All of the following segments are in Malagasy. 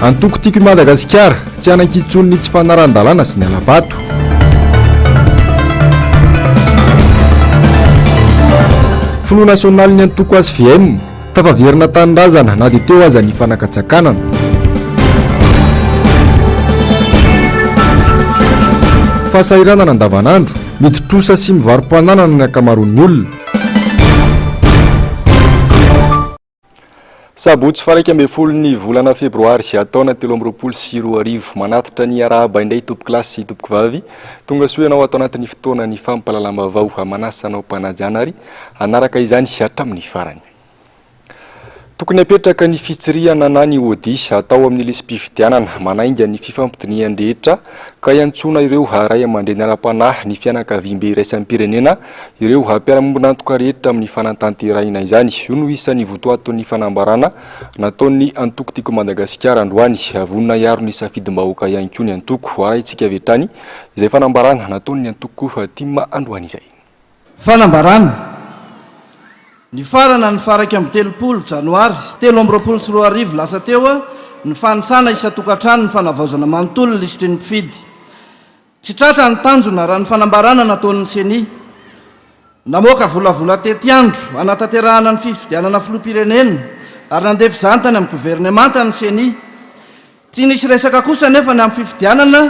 Antoko tiako i Madagasikara tsy hanan-kitson'ny tsy fanaran-dalàna sy ny alabato. Filo nasionaly ny antoko ASVM tafaverina tanindrazana na dia teo aza ny fanakatsakanana. Fahasahiranana andavanandro mitrosa sy mivarom-pananana ny akamaroan'ny olona. Sabotsy faraika ambin'ny folon'ny volana febroary sy taona 2024 manatitra ny arahaba indray tompo-kilasy sy tompo-kivavy tonga soanao atao anatin'ny fotoanany fampahalalam-baovao manasanao mpanajanary anaraka izany sy hatramin'ny farany. Tokony apetraka ny fitsirihana na ny audis atao amin'ny lisam-pifidianana manainga ny fifampitoniany rehetra ka iantsona ireo ray aman-dreny ara-panahy ny fianakaviam-be iraisam-pirenena ireo mpiara-mombon'antoka rehetra amin'ny fanatanterahina izany. Io no isan'ny votoaton'ny fanambarana nataon'ny antoko tiako Madagasikara androany vonona iaro ny safidim-bahoaka ihany koa ny antoko arahintsika avy hatrany izay fanambarana nataon'ny antoko Tima androany izay. Fanambarana ny farana ny faraka amby 30 janoary 2024 lasa teo ny fanisana isa-tokantrano ny fanavaozana manontolo lisitrin'ny mpifidy. Tsy tratra ny tanjona raha ny fanambarana nataon'ny seni namoaka volavola tety andro anatanterahana ny fifidianana filoham-pirenena ary nandefy zantany amin'ny governemanta ny seni. Tsy nisy resaka kosa nefa ny amin'ny fifidianana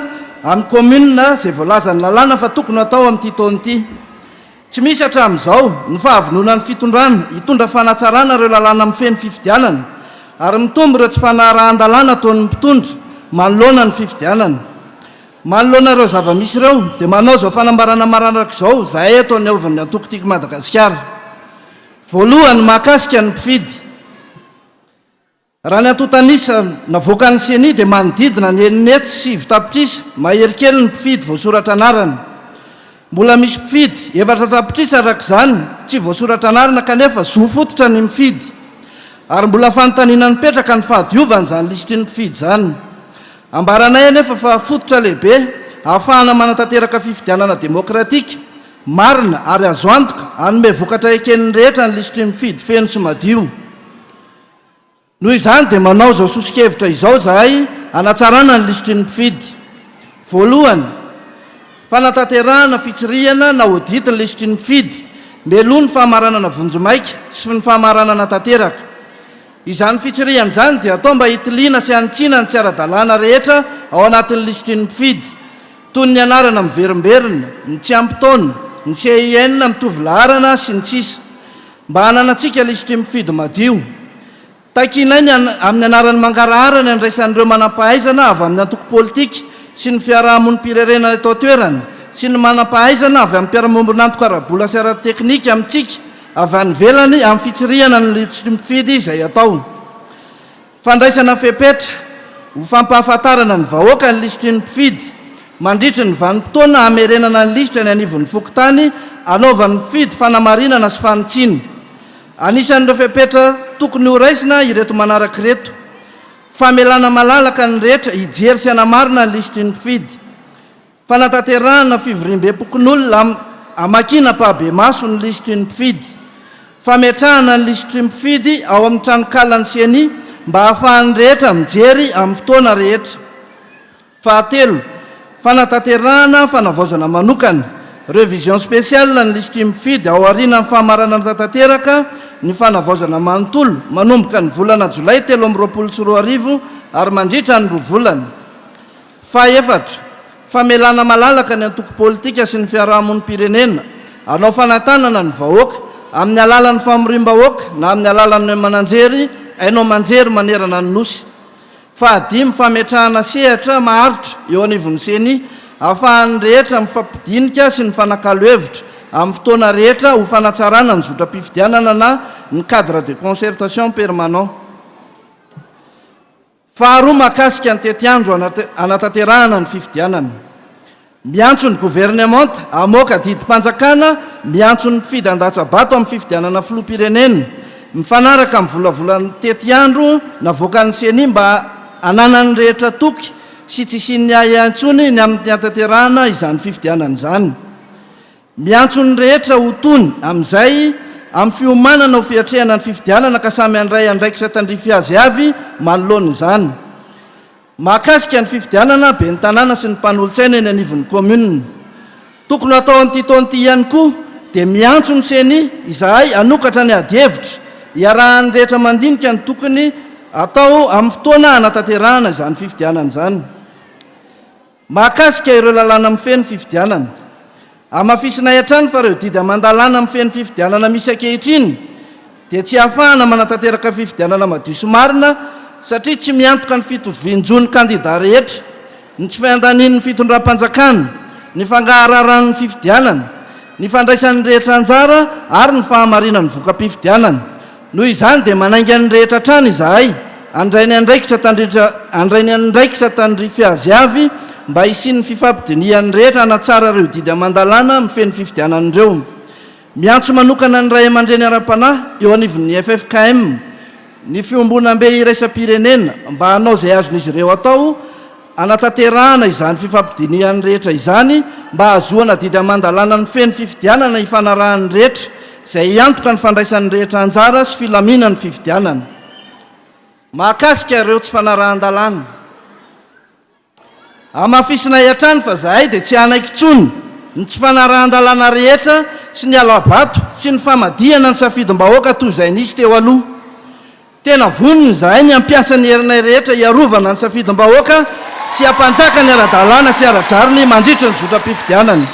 amin'ny commune zay voalaza ny lalàna fa tokony atao amin'ity taona ity. Tsy misy hatramin'izao ny fahavononan'ny fitondrana hitondra fanatsarana ireo lalàna amin'ny feny fifidianana ary mitombo ireo tsy fanarahan-dalàna ataon'ny mpitondra manoloana ny fifidianana. Manoloana ireo zava-misy ireo dia manao izao fanambarana maranaraka izao zahay eto ny aovan'ny antoko tiako Madagasikara. Voalohany mahakasika ny mpifidy. Raha ny antotanisa navoaka ny seni dia manodidina ny eninety sy 7 tapitrisa maherikely ny mpifidy voasoratra anarana. Mbola misy mpifidy 4 tapitrisa araka izany tsy voasoratra anarana kanefa zo fototra ny mifidy ary mbola fanontaniana nipetraka ny fahadiovana izany lisitrin'ny mpifidy izany. Ambaranay anefa fa fototra lehibe ahafahana manatanteraka fifidianana demokratika marina ary azo antoka hanome vokatra eken'ny rehetra ny lisitrin'ny mpifidy feno sy madio. Noho izany dia manao izao sosikevitra izao zahay hanatsarana ny lisitrin'ny mpifidy. Voalohany, fanatanterahana fitsirihana na audit ny lisitrin'ny mpifidy meloha ny fahamaranana vonjomaika sy ny fahamaranana tanteraka. Izany fitsirihana izany dia atao mba hitiliana sy hanitsiana ny tsy ara-dalàna rehetra ao anatin'ny lisitrin'ny mpifidy toy ny anarana miverimberina, ny tsy ampitaona, ny CIN mitovy laharana sy ny sisa mba hananantsika lisitrin'ny mpifidy madio. Takinay amin'ny anaran'ny mangarahara ny andraisan'ireo manam-pahaizana avy amin'ny antoko politika sy ny fiarahamonim-pirenena eto an-toerana sy ny manam-pahaizana avy amin'ny mpiara-mombon'antoka ara-bola sy ara-teknika amintsika avy any velany amin'ny fitsirihana ny lisitrin'ny mpifidy izay atao. Fandraisana fepetra ho fampahafantarana ny vahoaka ny lisitrin'ny mpifidy mandritry ny vanim-potoana hamerenana ny lisitra ny anivon'ny fokontany anaovan'ny mpifidy fanamarinana sy fanitsiana. Anisan'ireo fepetra tokony ho raisina ireto manaraka reto: famelana malalaka ny rehetra hijery sy hanamarina ny lisitrin'ny mpifidy, fanatanterahana fivoriam-be-pokon'olona amakiana pahabe maso ny lisitrin'ny mpifidy, fametrahana ny lisitrin'ny mpifidy ao amin'ny tranonkalany seni mba hahafahan'ny rehetra mijery amin'ny fotoana rehetra. Fahatelo, fanatanterahana fanavaozana manokana révision spéciale ny lisitrin'ny mpifidy ao aoriana ny fahamaranana tanteraka ny fanavaozana manontolo manomboka ny volana Jolay 2024 ary mandritra ny 2 volana. Fahaefatra, famelana malalaka ny antoko politika sy ny fiarahamonim-pirenena anao fanatanana ny vahoaka amin'ny alalan'ny famorim-bahoaka na amin'ny alalan'ny mananjery ainao manjery manerana ny nosy. Fahadimy, fametrahana sehatra maharitra eo anivon'ny seni ahafahan'ny rehetra mifampidinika sy ny fanakalo hevitra amin'ny fotoana rehetra ho fanatsarana ny zotra-pifidianana na ny cadre de concertation permanent. Faharoa, mahakasika ny tety andro anatanterahana ny fifidianana. Miantso ny gouvernemanta hamoaka didim-panjakana miantso ny mpifidy an-datsabato amin'ny fifidianana filoham-pirenena mifanaraka amin'ny volavolan'ny tety andro navoakan'ny seni mba hananany rehetra toky sy tsy sin'ny ahiantsony ny amin'ny anatanterahana izany fifidianana izany. Miantso ny rehetra ho tony amin'izay amin'ny fiomanana ho fiatrehana ny fifidianana ka samy andray andraikitra tandrify azy avy manoloana izany. mahakasika ny fifidianana be ny tanàna sy ny mpanolotsaina eny anivon'ny komuna. Tokony atao an'ity taon'ity ihany koa dia miantso ny seny izahay anokatra ny adi-hevitra iarahan'ny rehetra mandinika ny tokony atao amin'ny fotoana hanatanterahana izany fifidianana izany. Mahakasika ireo lalàna mifeny fifidianana, amafisinay hatrany fa ireo didy amandalàna mifeny fifidianana misy ankehitriny dia tsy ahafahana manatanteraka fifidianana madio sy marina satria tsy miantoka ny fitovian-jon'ny kandida rehetra, ny tsy fiandanian'ny fitondram-panjakana, ny fangahararan'ny fifidianana, ny fandraisan'ny rehetra anjara ary ny fahamarinan'ny voka-pifidianana. Noho izany dia manainga ny rehetra trany izahay andrainy andraikitra tandrify azy avy mba hisian'ny fifampidinian'ny rehetra hanatsara ireo didy amandalàna mifeny fifidianan'ireo. Miantso manokana ny ray aman-dreny ara-panahy eo anivon'ny FFKM ny fiombonam-be iraisam-pirenena mba hanao izay azon'izy ireo atao hanatanterahana izany fifampidinian'ny rehetra izany mba hahazoana didy amandalàna ny feny fifidianana hifanarahan'ny rehetra izay iantoka ny fandraisan'ny rehetra anjara sy filaminan'ny fifidianana. Mahakasika ireo tsy fanarahan-dalàna, amafisinay hatrany fa zahay dia tsy hanaiky tsony ny tsy fanarahan-dalàna rehetra sy ny alabato sy ny famadihana ny safidim-bahoaka toy izay nisy teo aloha. Tena voniny zahay ny ampiasa ny herinay rehetra hiarovana ny safidim-bahoaka sy hampanjaka ny ara-dalàna sy ara-drariny mandritra ny zotra-pifidianana.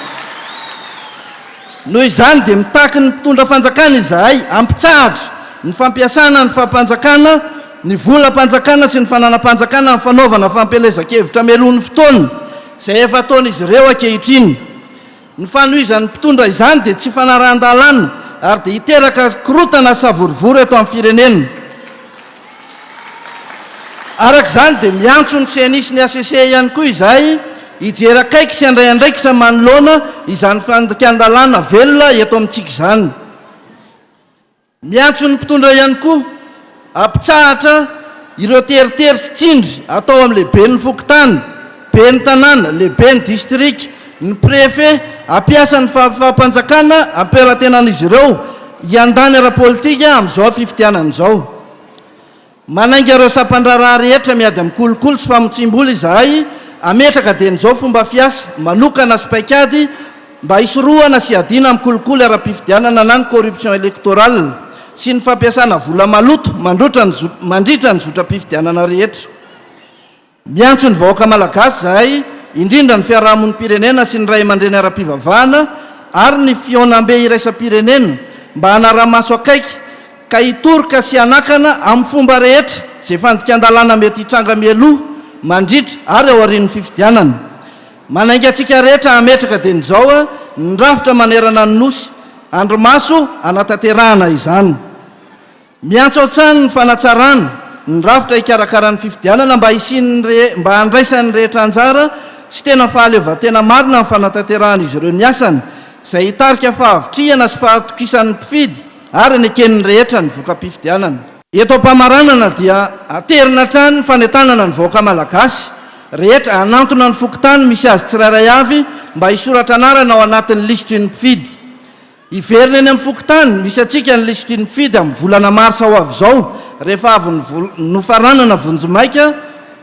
Noho izany dia mitaky ny mpitondra fanjakana izahay ampitsahatra ny fampiasana ny fampanjakana, ny volam-panjakana sy ny fananam-panjakana amin'ny fanaovana fampelezan-kevitra meloan'ny fotoana izay efa ataon'izy ireo ankehitriny. Ny fanohizan'ny mpitondra izany dia tsy fanarahan-dalàna ary dia hiteraka korotana savorivory eto amin'ny firenena. Arak'izany dia miantso ny CNI ny ACC ihany koa izahay hijery akaiky sy andray andraikitra manoloana izany fandakan-dalàna velona eto amintsika izany. Miantso ny mpitondra ihany koa ampitsahatra ireo teritery sy tsindry atao amin'ny lehibe ny fokontany, be ny tanàna, lehibe ny distrika, ny préfet ampiasa ny fampanjakana ampelantenan'izy ireo hiandany ara-politika amin'izao fifidianana izao. Manainga ireo sampandraraha rehetra miady amin'ny kolokolo sy famotsim-bola izahay ametraka dia n'izao fomba fiasa manokana sy paikady mba hisorohana sy adiana amin'ny kolokolo ara-pifidianana na ny corruption électorale sy ny fampiasana vola maloto mandritra ny zotra-pifidianana rehetra. Miantso ny vahoaka malagasy zahay indrindra ny fiarahamon'ny pirenena sy ny ray aman-dreny ara-pivavahana ary ny fionam-be iraisam-pirenena mba hanara-maso akaiky ka hitoroka sy hanakana amin'ny fomba rehetra izay fandikan-dalàna mety hitranga mialoha mandritra ary ao aorian'ny fifidianana. Manainga antsika rehetra ametraka dia n'izao ny rafitra manerana ny nosy andromaso hanatanterahana izany. Miantso ao-tsany ny fanatsarana ny rafitra hikarakaran'ny fifidianana mba handraisan'ny rehetra anjara sy tena fahaleovantena marina amin'ny fanatanterahana izy ireo ny asany izay hitarika fahavitriana sy fahatokisan'ny mpifidy ary ny eken'ny rehetra ny voka-pifidianana. Eto am-pamaranana dia aterina hatrany ny fanentanana ny vahoaka malagasy rehetra hanantona ny fokontany misy azy tsirairay avy mba hisoratra anarana ao anatin'ny listrin'ny mpifidy. Iverina eny amin'ny fokontany misy atsika ny listrin'ny mpifidy amin'ny volana marsa ho avy izao rehefa avy nofaranana vonjomaika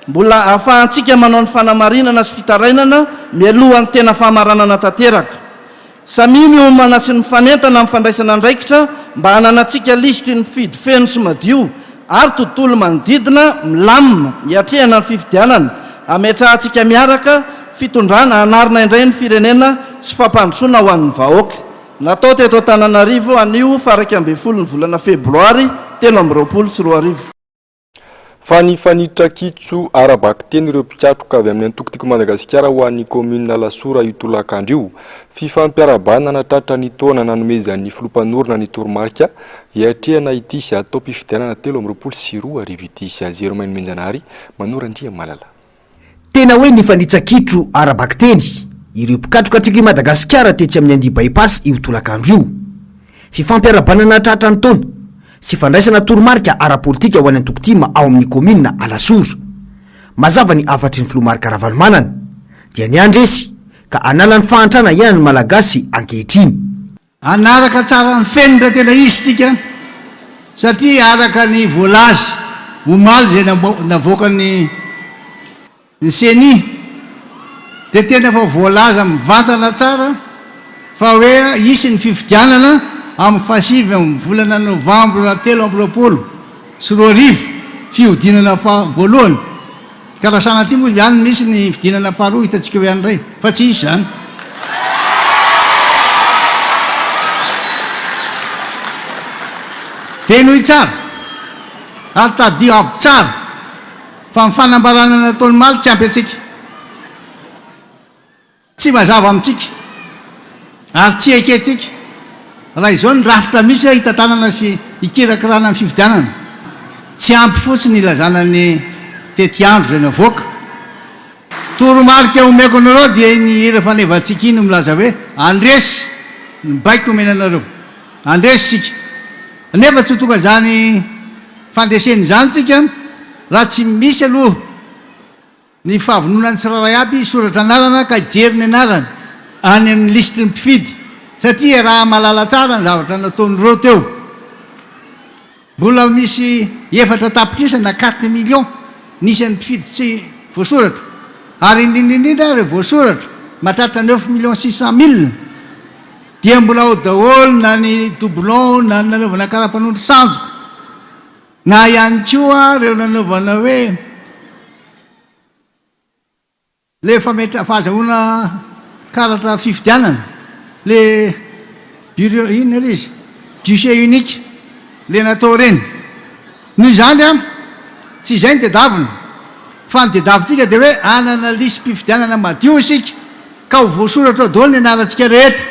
mbola ahafahantsika manao ny fanamarinana sy fitarainana mialohan'ny tena fahamaranana tanteraka. Samy miomana sy ny fanentana amin'ny fandraisana andraikitra mba hananantsika listrin'ny mpifidy feno sy madio ary tontolo manodidina milamina hiatrehana ny fifidianana ametrahantsika miaraka fitondrana hanarina indray ny firenena sy fampandrosoana ho an'ny vahoaka. Natao teto Antananarivo anio faraky amby folo ny volana febroary 2024. Fa ny faniditra kitso arabaky teny ireo mpikatroka avy amin'ny antokotiko Madagasikara ho an'ny komuna Lasora io tolakandro. Fifampiarabana natratra ny taona nanomezan'ny filompanorina ny toromarika hiatrehana ity sy atao mpifidianana 2024 arivo ity sy azero mainomenjanahary manorandria malala. Tena hoe ny fanitsa kitro arabaky teny ireo mpikatroka tiko Madagasikara tetsy amin'ny andi bypass io tolakandro io. Fifampiarabana natratra ny taona sy fandraisana toromarika ara-politika ho any Antokotima ao amin'ny komuna Lasora. Mazava ny afatry ny filomarika Ravalomanana dia ny andresy ka anala ny fahantrana ihany ny malagasy ankehitriny. Anaraka tsara ny fenitra tena izy tsika satria araka ny voalazy omaly zay navoaka ny ny seni dia tena fa voalaza mivantana tsara fa hoe isy ny fifidianana amin'ny fasivy amin'ny volana novambra 2023 fihodinana voalohany ka raha sanatria moa ihany misy ny fidinana faharoa hitantsika hoe ihany ray fa tsy isy zany tenohy tsara ary tadio avy tsara fa mifanambarana nataony maly tsy ampy atsika tsy mazava amintsika ary tsy eketsika raha izao ny rafitra misy hitantanana sy ikirakirana amin'ny fifidianana tsy ampy fotsiny ilazana ny tetiandro zay navoaka toromarika omeko anareo dia ny hira fanevantsika iny milaza hoe andresy ny baiko omenanareo andresy sika nefa tsy ho tonga zany fandreseny zany tsika raha tsy misy aloha ny fahavononany tsiraray aby soratra anarana ka jery ny anarany any amin'ny listry ny mpifidy satria raha malala tsara ny zavatra nataon'ireo teo mbola misy 4 tapitrisana na 4 million nisy an'ny mpifidy tsy voasoratra ary indrindrindrindra re voasoratra matratra 9 million 600 000 dia mbola ao daholo na ny doublon na nanaovana karapanondro sandoko na ihany koa reo nanaovana hoe le fahazahoana karatra fifidianana le bureau ina le izy guichet unique le natao reny noho izany a tsy izay ny tedavina fa ny tedavintsika dia hoe anana lisy mpifidianana madio isika ka ho voasoratra daholo ny anarantsika rehetra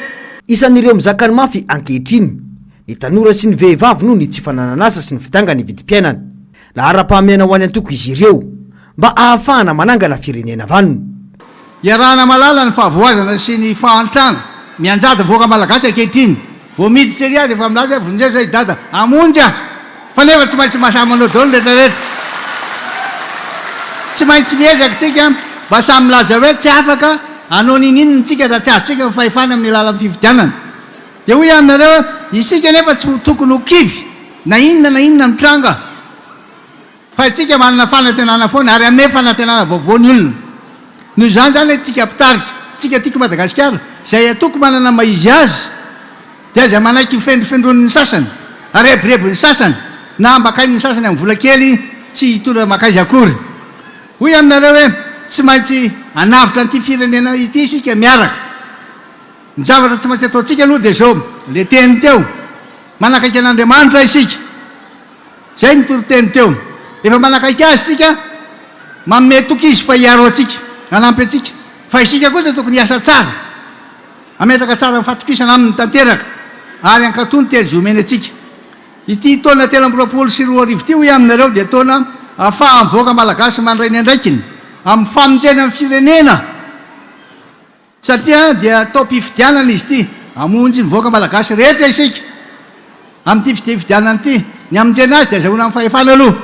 isan'ireo mizakany mafy ankehitriny ny tanora sy ny vehivavy noho ny tsy fanananasa sy ny fitanga ny vidim-piainana la ara-pahamena ho any antoko izy ireo mba ahafahana manangana firenena vanony iarahana malala ny fahavoazana sy ny fahantrana mianjady voaka malagasy ankehitriny vo miditra ry a dia efa milaza vonjeo zay dada amonjy a fa nefa tsy maintsy mahasamanao daholo rehetrarehetra tsy maintsy miezaka tsika mba samy milaza hoe tsy afaka anao nininy tsika raha tsy azotsika fahefana amin'ny lala fifidianana dia hoy aminareo isika nefa tsy tokony ho kivy na inona mitranga fa itsika manana fanantenana foana ary ame fanantenana vaovaony olona noho izany zany tsika mpitarika tsika tiako Madagasikara zay atoko manana maizy azy dia zay manaiky fendrofendron'ny sasany arebirebiny sasany na ambakain'ny sasany amin'ny vola kely tsy hitondra makaizy akory hoy aminareo hoe tsy maintsy anavitra n'ity firenena ity isika miaraka ny zavatra tsy maintsy ataontsika aloha dia zao le teny teo manakaiky an'Andriamanitra isika zay nytoroteny teo efa manakaiky azy sika manome tokizy fa hiaro atsika anampy atsika fa isika kosa tokony hiasa tsara ametraka tsara mifatokisana amin'ny tanteraka ary ankatony tely zomeny atsika ity taona 2024 ty hoy aminareo dia taona ahafaha mivoaka malagasy mandray ny andraikiny amin'ny famonjena amin'ny firenena satria dia atao mpifidianana izy ity amonjy mivoaka malagasy rehetra isika amin'ity fidianana ity ny amonjena azy dia azahoana amin'ny fahefana aloha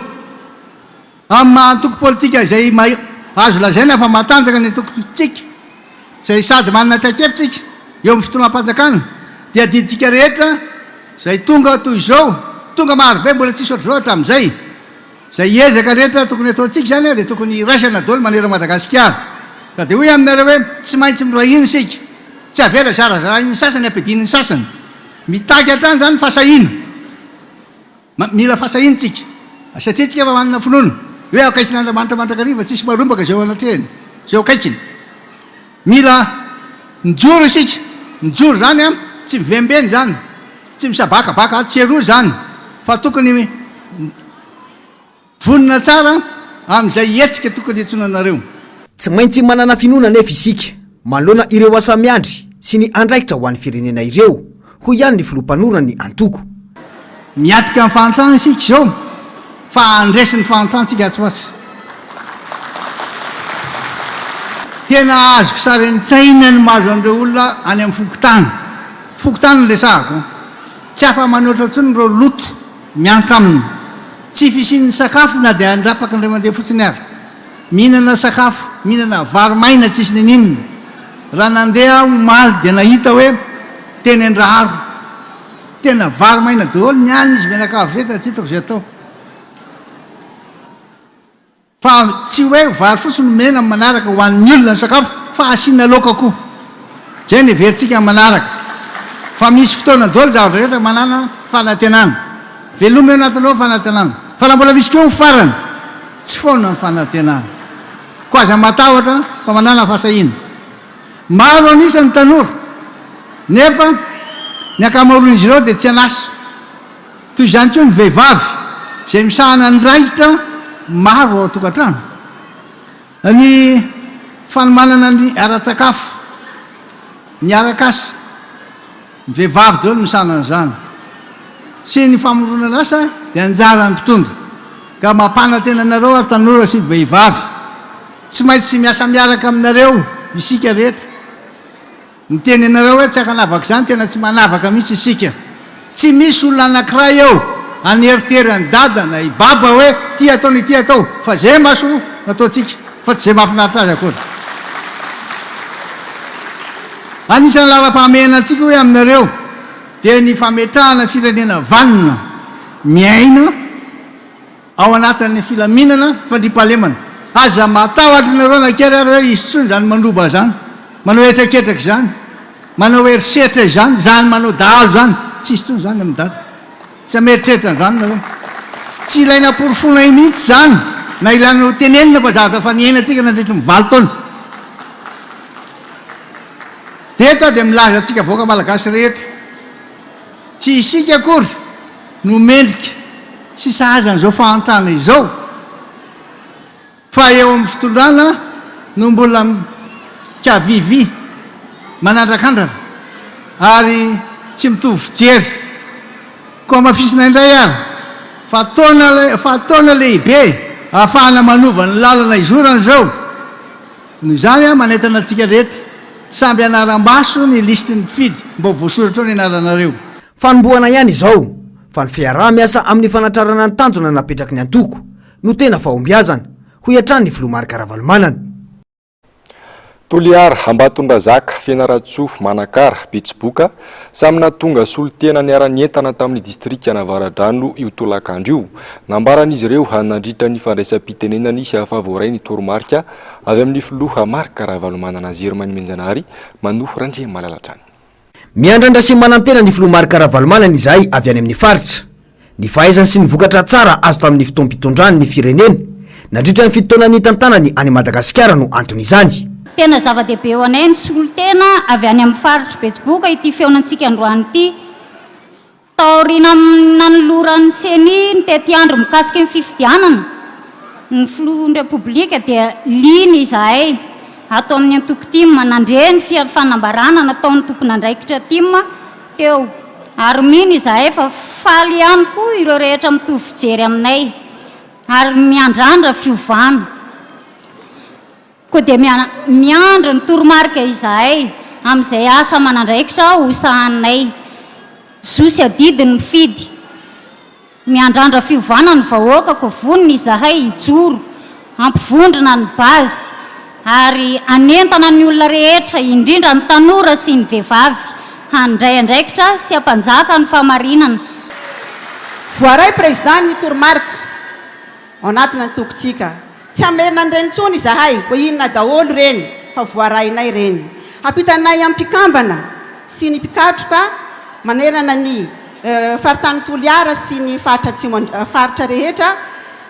amin'ny mahatoko politika zay azo lazaina fa matanjaka ny tokotsika zay sady manana traikefintsika eo amin'ny fitonam-panjakana dia diditsika rehetra zay tonga toy izao tonga marobe mbola tsisy ohatry zao hatramin'izay zay ezaka rehetra tokony ataontsika zany dia tokony iraisana daholo manera Madagasikara ka dia hoy aminareo hoe tsy maintsy mirahiny sika tsy avela zarazarahiny sasany ampidininy sasany mitaky hatrany zany fasahina mila fasahintsika satria tsika efa manana finoana hoe akaikiny Andriamanitra mandrakariva tsisy marombaka zay ao anatrehany zay akaikiny mila mijoro isika mijoro zany a tsy mivembeny zany tsy misabakabaka tsy eroa zany fa tokony vonina tsara amin'izay etsika tokony etsona anareo tsy maintsy manana finoana nefa isika manoloana ireo asa miandry sy ny andraikitra ho an'ny firenena ireo hoy ihany ny filompanorana ny antoko miatrika amin'ny fahantrana isika zao fa andresin'ny fahantrantsika atsoasy tena azoko sarentsaina ny mahazo an'ireo olona any amin'ny fokotany ny resahako tsy afa manoatra ntsony reo loto miantra aminy tsy fisin'ny sakafo na dia andrapaka ndray mandeha fotsiny ary mihinana sakafo mihinana varomaina tsisy ninina raha nandeha omaly dia nahita hoe teny andraharo tena varomaina daholo ny any izy menakavy rehetra tsy hitako zay atao fa tsy hoe vary fotsiny mena manaraka ho an'ny olona ny sakafo fa asiana laoka koa zay ny everitsika manaraka fa misy fotoana dolo zavatra rehetra manana fanantenana veloma eo anatinao fanantenana fa la mbola misy keo farany tsy foana ny fanantenana ko aza matahotra fa manana fahasahina maro anisan'ny tanora nefa ny akamaroan'izy ireo dia tsy anaso toy izany koa ny vehivavy zay misahana ny raitra maro ao atokantrano ny fanomanana ny ara-tsakafo ny arakasa ny vehivavy deo no misahana an'izany sy ny famoronana asa dia anjara ny mpitondra ka mampana tena anareo ary tanora sy vehivavy tsy maintsy tsy miasa miaraka aminareo isika rehetra ny teny anareo hoe tsy akanavaka izany tena tsy manavaka mihitsy isika tsy misy olona anankiray eo aneriterany dada na ibaba hoe ty ataony ty atao fa zay maso nataotsika fa tsy zay mahafinaritra azy akory anisan'ny lara-pahamehana antsika hoe aminareo dia ny fametrahana firenena vanina miaina ao anatin'ny filaminana fandripahalemana aza matahotra nareo nakery ary hoe izy tsony zany mandroba zany manao etraketraka zany manao erisetra izany zany manao dahalo zany tsisy tsony zany amin'ny dada tsy ameritreritra zany nareo tsy ilaina porofona mihitsy zany na ilana tenenina fa zavatra fa niainantsika nandritra mivaly taona deto dia milaza antsika voaka malagasy rehetra tsy isika akory no mendrika sy sahazan'izao fahantrana izao fa eo amin'ny fitondrana no mbola kavivi manandrakandrana ary tsy mitovy fijery koa mafisina indray ary fa taona lehibe ahafahana manova ny lalana izorana zao no izany a manentana antsika rehetra samby anaram-baso ny listy ny mpifidy mba voasoratra ao ny anaranareo fanomboana ihany izao fa ny fiaraha-miasa amin'ny fanatrarana ny tanjona napetraky ny antoko no tena fahombiazana ho iantrany ny filomarika Ravalomanana. Toliara Ambatondrazaka Fianaratsoa Manakara Betsiboka samy natonga solotena niara-nientana tamin'ny distrika Navaradrano io tolakandro io nambaran'izy ireo hanandritra ny fandraisam-pitenenany favoray ny toromarika avy amin'ny filoha marika Ravalomanana Zermany Menjanary manofo Randre Malalatrany. Miandrandra sy manantena ny filomarika Ravalomanana izay avy any amin'ny faritra ny fahaizany sy ny vokatra tsara azo tamin'ny fitoam-pitondrany ny firenena nandritra ny fitotonany tantanany any Madagasikara no antony izany. Tena zava-dehibe eo anay ny solotena avy any amin'ny faritra Betsiboka ity feonantsika androany ity taorina nanoloran'ny seni ny tety andro mikasika ny fifidianana ny filohan'ny repoblika dia liny izahay atao amin'ny antoko timma nandre ny fanambarana nataon'ny tompon'andraikitra timma teo ary mino izahay fa faly ihany koa ireo rehetra mitovy fijery aminay ary miandrandra fiovana koa dia miandra ny toromarika izahay amin'izay asa manandraikitra hosahanay zosy adidiny mifidy miandrandra fiovana ny vahoaka ko voniny izahay ijoro ampivondrina ny bazy ary anentana ny olona rehetra indrindra ny tanora sy ny vehivavy handray andraikitra sy ampanjaka ny fahamarinana. Voaray président ny toromarika ao anatina ny tokontsika tsy amerina nireny tsony izahay ho inona daholo reny fa voarainay reny ampitanay amin'ny mpikambana sy ny mpikatroka manerana ny faritany Toliara sy ny faritra rehetra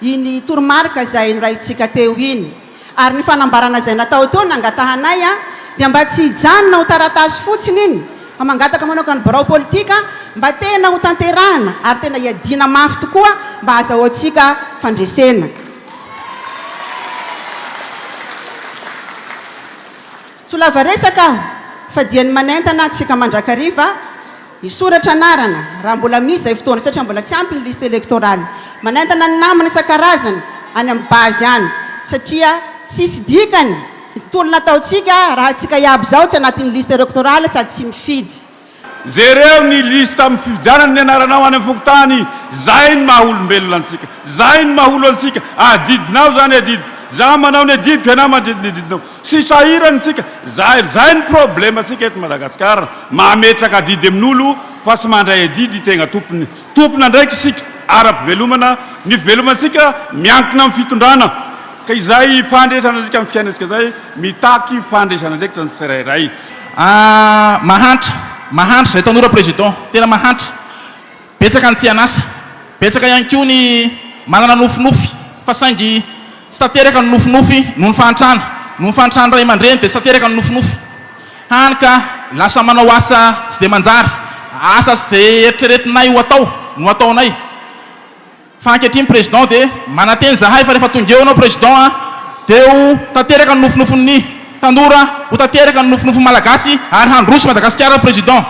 iny toromarika izay noraintsika teo iny ary ny fanambarana izay natao teo nangatahanay dia mba tsy hijanona ho taratasy fotsiny iny fa mangataka manokany birao politika mba tena ho tanterahana ary tena hiadina mafy tokoa mba azahoantsika fandresena. Tsolava resaka fa dia ny manentana tsika mandrakariva isoratra anarana raha mbola misy izay fotoana satria mbola tsy ampy ny liste électorale manentana ny namana isan-karazany any amin'ny bazy any satria tsisy dikany tolona ataontsika raha tsika iaby zao tsy anatin'ny liste électorale sady tsy mifidy. Zereo ny lista amin'ny fividianany ny anaranao any amin'ny fokotany zay ny maha-olombelona antsika zay ny maha-olo antsika adidinao zany adidy za manao ny adidika anao manodidina adidinao sy sahirany tsika zay ny problème atsika eto Madagasikara mahametraka adidy amin'olo fa sy mandray adidy tegna tompona ndraiky sika ara-pivelomana ny fivelomansika miankina amin'ny fitondrana ka izay fandresana antsika amin'ny fiainantsika zay mitaky fandresana ndraiky zany tsirairay. Mahantra zay tanora président, tena mahantra. Betsaka ny tsianasa, betsaka ihany koa ny manana nofinofy fa saingy tsy tanteraka ny nofinofy noho ny fahantrana. Noho ny fahantrana ray aman-dreny dia tsy tanteraka ny nofinofy. Hany ka lasa manao asa tsy dia manjary, asa zay eritreretinay ho atao no ataonay. Fa ankehitriny président dia mananteny zahay fa rehefa tonga eo anao président dia ho tanteraka ny nofinofin'ny tanora, ho tanteraka ny nofinofy malagasy ary handroso Madagasikara président.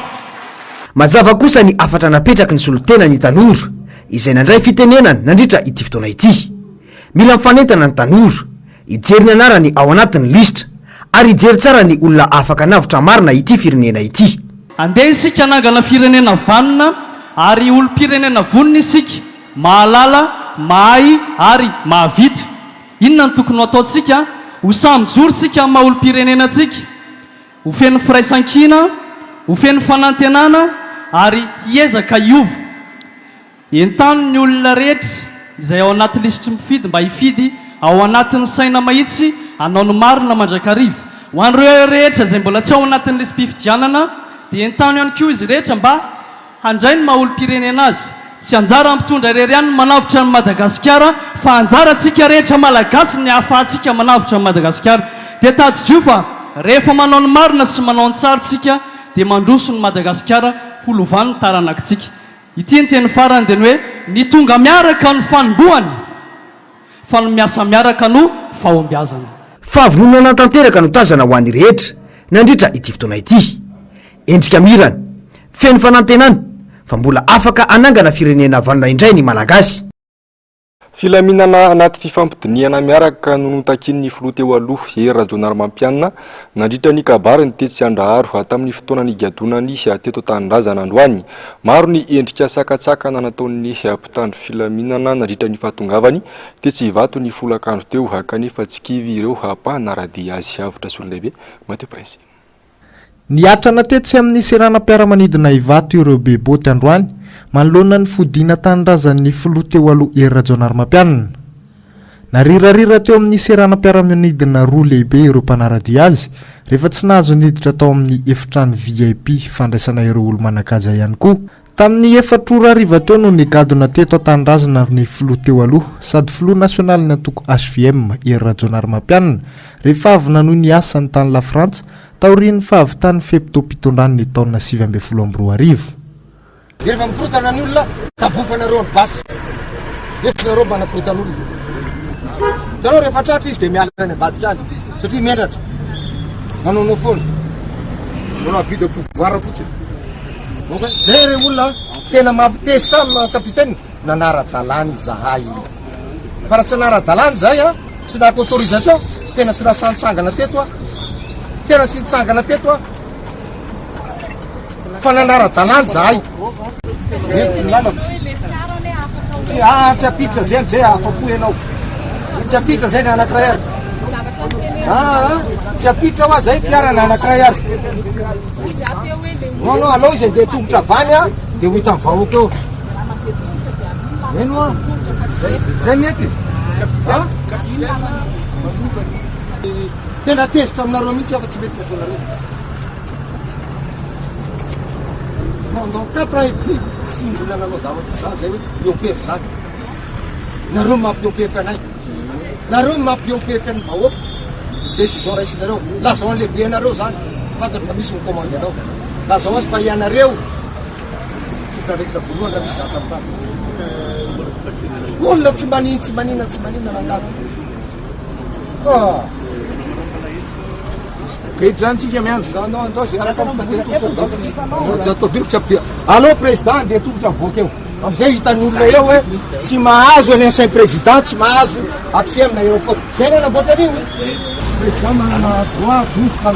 Mazava kosa ny afatra napetraky ny solotena ny tanora izay nandray fitenenana nandritra ity fotoana ity. Mila mifanentana ny tanora, hijery ny anarany ao anatin'ny listra ary hijery tsara ny olona afaka navitra marina ity firenena ity. Andeha isika nangana firenena vanona ary olo-pirenena vonona isika, mahalala, mahay ary mahavita. Inona ny tokony ataontsika? Ho samijoro sika amin'ny maha-olo-pirenenantsika, ho feno firaisan-kina, ho feno fanantenana ary hiezaka iova. Entano ny olona rehetra izay ao anaty lisitry mifidy mba hifidy ao anatin'ny saina mahitsy hanao ny marina mandrakariva. Ho an'ireo rehetra izay mbola tsy ao anatin'ny listim-pifidianana dia entano ihany koa izy rehetra mba handray ny maha-olo-pirenena azy. Tsy anjara ampitondra rery ihany manavitra ny Madagasikara fa anjara antsika rehetra malagasy ny ahafahantsika manavitra ny Madagasikara. Dia tadidrio fa rehefa manao ny marina sy manao ny tsara tsika dia mandroso ny Madagasikara ho lovan'ny taranakitsika. Ity ny teny farany dia ny hoe ny tonga miaraka no fanombohany fa ny miasa miaraka no fahombiazana. Fahavonona anatanteraka no tazana ho an'ny rehetra nandritra ity fotoana ity. Endrika mirana, feno fanantenana fa mbola afaka anangana firenena vanona indray ny malagasy. Filaminana anaty fifampidiniana miaraka no notakin'ny filoha teo aloha Hery Rajaonarimampianina nandritra ny kabary ny Tetsy Andraharo tamin'ny fotoana ny gadonany teto Tanindrazana androany. Maro ny endrika sakatsakana nataon'ny mpitandro filaminana nandritra ny fahatongavany Tetsy Ivato ny folakandro teo kanefa tsy kivy ireo mpanaradia azy. Avitra sy olon-dehibe Mateo Prince. Niatrana tetsy amin'ny seranam-piaramanidina Ivato ireo beboty androany manoloana ny fodiana tanindrazan'ny filoha teo aloha Hery Rajaonarimampianina. Narirarira teo amin'ny seranam-piaramanidina roa lehibe ireo mpanaradia azy rehefa tsy nahazo niditra tao amin'ny efitrano VIP fandraisana ireo olo manakaja ihany koa. Tamin'ny 4 ariva teo no nigadona teto Tanindrazana ny filoha teo aloha sady filoha nasionaly ny antoko HVM Hery Rajaonarimampianina rehefa avy nanohy ny asany tany La Frantsa taorian'ny fahavitany fepitopitondran'ny ny taona 2012. Rehefa mikorotana ny olona tabofanareo ny basy. Efinareo manakorontan'olona. Tanao rehefa tratra izy dia miala any ambadika any satria mendratra. Manao foana. Manao abus de pouvoir fotsiny. Zay ireo olona tena mampitezitra amin'ny kapitaine nanara-dalàny zahay. Fa raha tsy nanara-dalàny zay tsy nahako autorisation, tena tsy nasantsangana teto tena tsy nitsangana teto fa nanara-dalàny zahay. Tsy apitra zay amizay afapo ianao. Tsy apitra zay ny anankiray ary. Tsy apitra hoa zay fiara na anankiray ary. No alao izy dia tongotra vany dia ho hita vahoaka eo. Eno zay mety. Tena tezitra aminareo mihitsy afa tsy mety ataonareo. Dans 4 ans et demi, tsy mbola nanao zavatra zany zay hoe IOPF zany. Nareo mampy IOPF anay. Nareo mampy IOPF ny vahoaka. Décision raisinareo. Lazao lehibe anareo zany. Fantatra fa misy mikomandy anao. Lazao azy fa ianareo. Tokandraikitra voalohany raha misy zatra amintany. Olona tsy manina nandalo. Mety zany tsika miandro. Allô président dia tongotra mivoaka eo. Amizay hitan'ny olona eo hoe tsy mahazo any ancien président, tsy mahazo accès amina aéroport. Zay ny anamboatra an'io. Président manana droit dofoka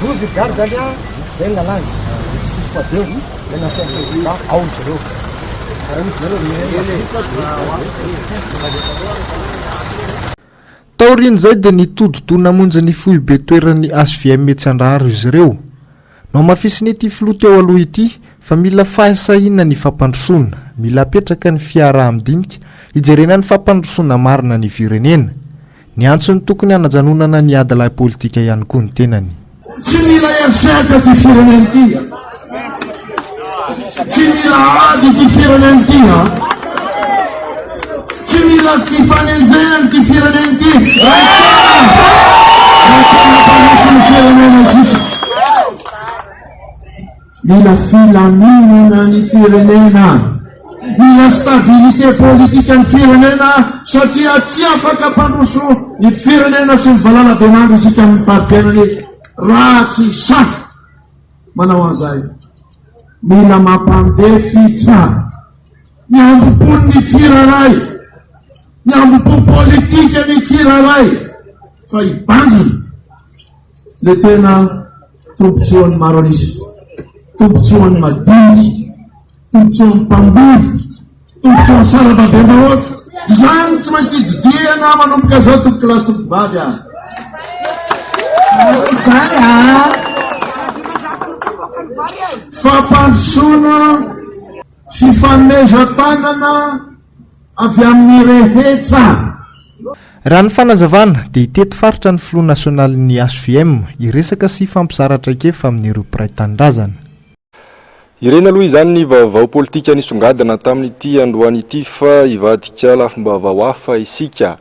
Douze garde aliens, zay ny lalàny. Sisy deo ny ancien président ao izy ireo. taorian'izay dia nitodotona namonjy ny foibe toeran'ny ASVM Metsandrahary izy ireo no mafisiny ity filoha teo aloha ity fa mila fahasahiana ny fampandrosoana mila apetraka ny fiara amindinika hijerena ny fampandrosoana marina ny firenena ny antsony tokony hanajanonana ny adala politika ihany koa ny tenany tsy mila iasaka ty firenena ty tsy mila ady ty firenena ty tsy mila fifanenjena ty firenena ty mila filaminana ny firenena mila stabilité politika ny firenena satria tsy afaka mpandroso ny firenena sy ny valala be mandro isika amin'ny faripiainany ratsy sa manao an'izay mila mampandefitra ny ambopony ny tsiraray ny ambopo politika ny tsiraray fa ibanjiny le tena tombotsoan'ny maro anisy tombotsoan'ny madiniky tombotsoan'ny mpamboly tombotsoan'ny sarababemahoaka zany tsy maintsy didiana manomboka zao tomboky lasy tomboky vavy zany fampandrosoana fifanomezan-tanana avy amin'ny rehetra raha ny fanazavana dia hitety faritra ny filoha nasionalin'ny ASVM iresaka sy fampizaratra kefa amin'ireo mpiray tanindrazana ireny aloha izany ny vaovao politika nisongadina tamin'ity androany ity fa ivadika lafim-baovao hafa isika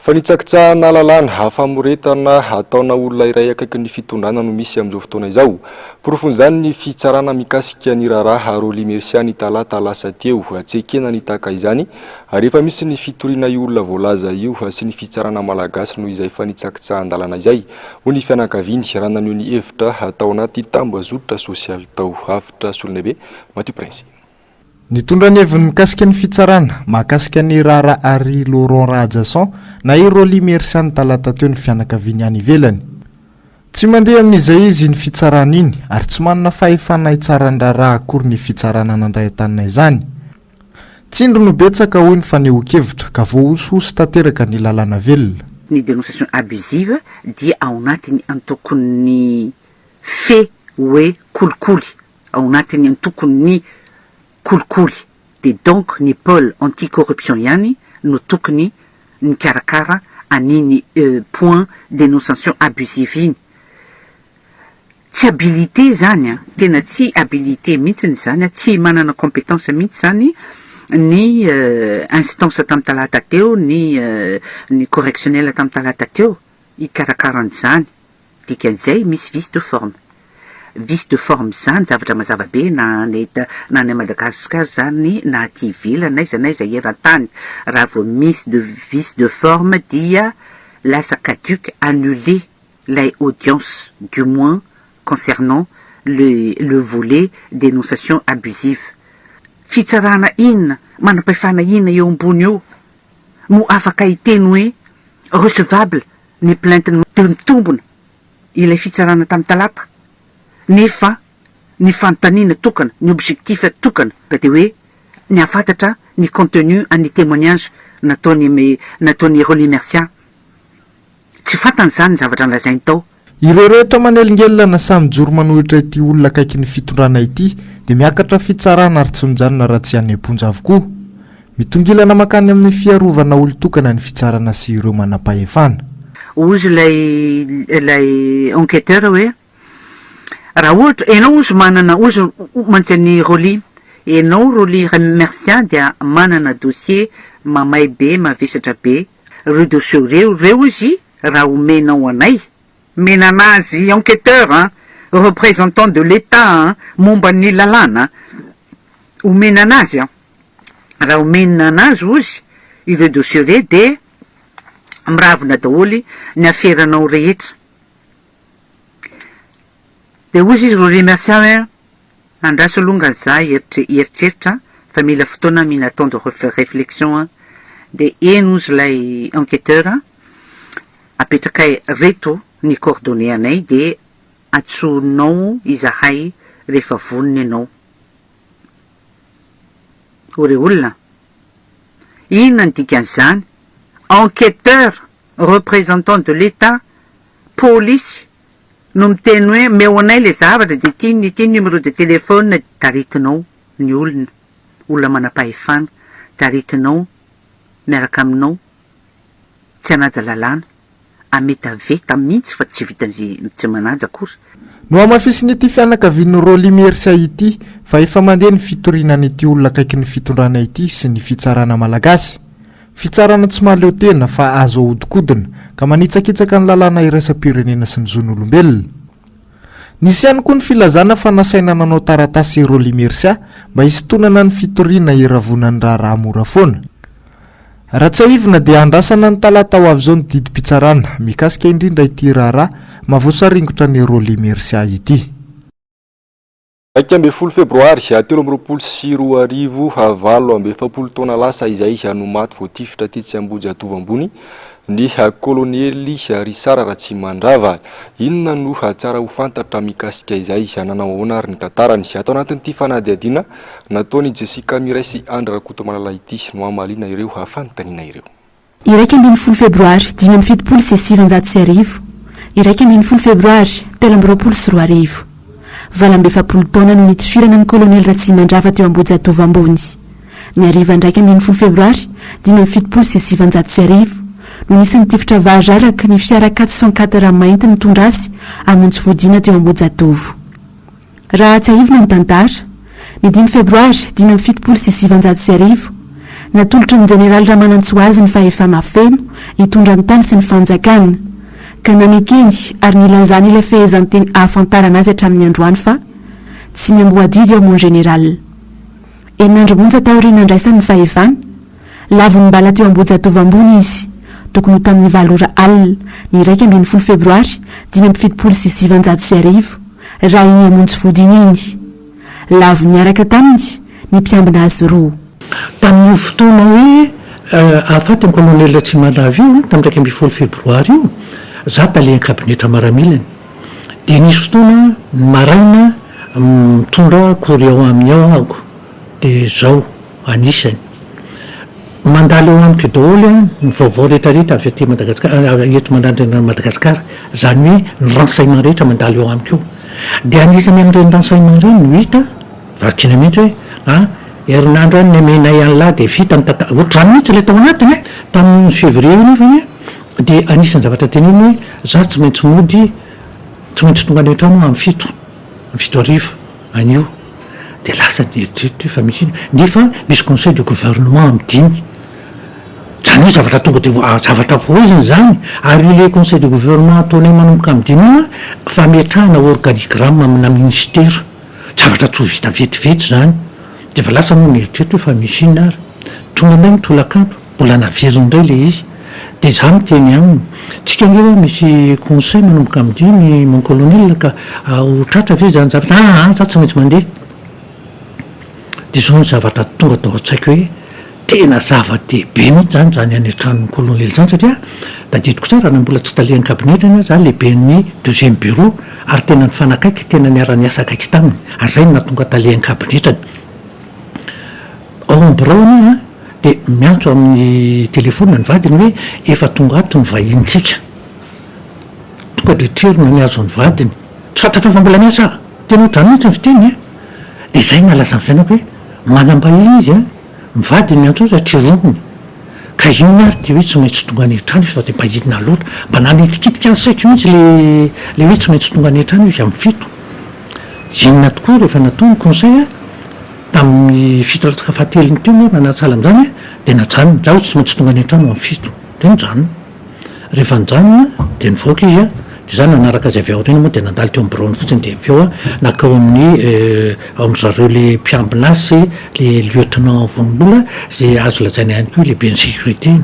fa nitsakitsahana lalàna hafamoretana ataona olona iray akaiky ny fitondrana no misy amin'izao fotoana izao porofon'izany ny fitsarana mikasika ny raraha Roly Mercia ny talata lasa teo atsekena ny tahaka izany ary efa misy ny fitoriana olona voalaza io sy ny fitsarana malagasy noho izay fa nitsakitsahan-dalana izay ho ny fianakaviany raha naneo ny hevitra atao anaty tambazotra sosialy tao hafitra Solonebe Mathieu Prince nitondra ny heviny mikasika ny fitsarana mahakasika ny rara ary Laurent Radjasson na i Roly Mercia ny talata teo ny fianakaviany any ivelany tsy mandeha amin'izay izy ny fitsarana iny ary tsy manana fahefana hitsaran-draraha akory ny fitsarana nandray an-tanina izany tsindro no betsaka hoy ny fanehoan-kevitra ka voahosihosy tanteraka ny lalàna velona ny dénonciation abusive dia ao anatiny antokon'ny fe hoe kolikoly ao anatiny antokon'ny kolikoly de donc ny pôle anticorruption ihany no tokony ny karakara aniny point dénonciation abusive iny tsy habilité zany tena tsy habilité mihitsiny zany tsy manana compétence mihitsy zany ny instance tamin'ny talata teo ny correctionnel tamin'ny talata teo ikarakaran'izany dikan'izay misy vice de forme zany zavatra mazava be na ny Madagasikara zany na aty ivelany naiza eran-tany raha vao misy vice de forme dia lasa caduc annuler la audience du moins concernant le volet dénonciation abusive fitsarana inona manam-pahefana inona eo ambony eo no afaka hiteny hoe recevable ny plainte mitombona ilay fitsarana tamin'ny talata nefa ny fanontaniana tokana ny objectif tokana de hoe ny afantatra ny contenu any témoignage nataony Roly Mercia tsy fantan'izany zavatra nolazainy tao ireo rehetra manelingelona na samy joro manohitra ity olona akaiky ny fitondrana ity dia miakatra fitsarana ary tsy mijanona raha tsy any am-ponja avokoa mitongilana makany amin'ny fiarovana olon-tokana ny fitsarana sy ireo manam-pahefana ozy lay enquêteur hoe raha ohatra enao ozy manana ozy mantsy Roly enao Roly Mercia dia manana dossier mamay be mavesatra be reo dossier reo izy raha omenao anay menanazy enquêteur représentant de l'État momba ny lalàna omenanazy raha omenanazy ozy ireo dossier re de miravina daholy ny aferanao rehetra de ozy izy Roly Mercia hoe andraso alongany za eritreritra fa mila fotoana mila temps de réflexion de eno ozy lay enquêteur apetrakay reto ny coordonné anay de atsonao izahay rehefa voniny ianao ore olona inona ny dikan'izany enquêteur représentant de l'État, police, no miteny hoe meo anay le zavatra de ty numéro de téléphone taritinao ny olona manam-pahefana taritinao miaraka aminao tsy hanaja lalàna ameta veta mihitsy fa tsy tsy manaja kosa. No amafisin'ity fianakavian'ny Roly Mercia ity fa efa mandeha ny fitorinana ity olona akaiky ny fitondrana ity sy ny fitsarana malagasy. Fitsarana tsy mahaleo tena fa azo ahodikodina ka manitsakitsaka ny lalàna iraisam-pirenena sy ny zon'olombelona. Nisy ihany koa ny filazana fa nasaina nanao taratasy Roly Mercia mba hisitonana ny fitoriana iravona ny raharaha mora foana. Raha tsy ahivina dia andrasana ny talata ho avy izao ny didim-pitsarana mikasika indrindra ity raharaha mavoasaringotra ny Roly Mercia ity. 20 febroary 2024 20 taona lasa izay hanomaty voatifitra tetsy Ambodiatovo ambony ny kolonely Risara Ratsimandrava. Inona no tsara ho fantatra mikasika izay nanao ahoana ary ny tantarany. Atao anatin'ity fanadihadiana nataony Jessica Miray sy Andra Rakotomalala ity no hamalina ireo hafantanina ireo. 20 febroary 2007 sy 700 20 febroary 2024 20 taona no nitifirana ny kolonely Ratsimandrava teo Ambodiatovo ambony. Ny hariva ndraiky 20 febroary 2007 sy 700 no nisy nitifitra vahararaka ny fiara 404 mainty nitondra azy hamonjy fodiana teo Ambodiatovo. Raha tsy ahivina ny tantara, ny 5 febroary 2007 sy 700 natolotra ny jeneraly Ramanantsoazy ny fahefana feno hitondra ny tany sy ny fanjakana ka nanekeny ary nilanzany ilay fehezany teny ahafantarana azy hatramin'ny androany fa tsy miamboadidy ao mon général. Enin'andro monja taoriana ndraisany ny fahefana lavony mbala teo Ambodiatovo ambony izy tokony ho tamin'ny valora alina ny 20 febroary 2007 sy 700 raha iny hamonjy fodiana iny lavo niaraka taminy ny mpiambina azy roa. Tamin'io fotoana hoe ahafaty ny kolonely Ratsimandrava io tamin'ny 20 febroary io za talian'ny kabinetra maramilany dia nisy fotoana maraina mitondra kory ao amin'ny ao ako dia zao anisany mandalo eo amiko daholo ny vaovao rehetrarehetra avy aty Madagasikara eto mandrandrana Madagasikara zany hoe ny renseignement rehetra mandalo eo amiko dia anisany amin'ireny renseignement ireny no hita vakina mihitsy hoe herinandro any nemenay an'lahy dia vita ohatrany mihitsy ilay tao anatiny tamin'ny février nefa dia anisany zavatra teneny hoe za tsy maintsy mody tsy maintsy tonga any an-trano amin'ny fito arivo anio dia lasa eritreritry fa misy nefa misy conseil de gouvernement amin'ny dimy zany hoe zavatra tonga dia zavatra voaziny zany ary le conseil de gouvernement ataonay manomboka amin'ny dimy fametrahana organigramme amina ministère zavatra tsy ho vita vetivety zany dia fa lasa no nieritreritra fa misy iny ary tonga ndray mitolakandro mbola naveriny indray le izy dia za miteny aminy tsika ngefa misy conseil manomboka amin'ny dimy mon colonel ka ho tratra ve zany zavatra za tsy maintsy mandeha dia zao ny zavatra tonga tao an-tsaiko hoe tena zava-dehibe mihitsy zany zany any an-tranon'ny kolonely zany satria tadidiko tsara na mbola tsy talian'ny kabinetrany za lehiben'ny deuxième bureau ary tena ny fanakaiky tena niara-ny asa akaiky taminy ary zay natonga talian'ny kabinetrany ao ambiraony dia miantso amin'ny telefona ny vadiny hoe efa tonga ato ny vahintsika tonga dretrerona ny azo ny vadiny tsy fantatra fa mbola miasa tena ohatrany mihitsy ny fiteny dia zay nalaza nyfiainako hoe manambahiny izy mivadiny miantso azy atreronony ka iny ary dia hoe tsy maintsy tonga any an-trano fa dia mba hidina loatra mba nanitikitika ny saiko mihitsy le hoe tsy maintsy tonga any an-trano izy amin'ny fito inona tokoa rehefa natao ny conseil tamin'ny fito latsaka fahateliny teo moa nanatsala amin'izany dia najanona zaho tsy maintsy tonga any an-trano amin'ny fito dia nijanona rehefa nijanona dia nivoaka izy dia zany nanaraka azy avy ao reny moa dia nandalo teo amin'ny braony fotsiny dia avy ao nakao amin'ny ao amin'zareo le mpiambina sy le lieutenant vonimbola zay azo lazaina ihany koa lehibe ny sécurité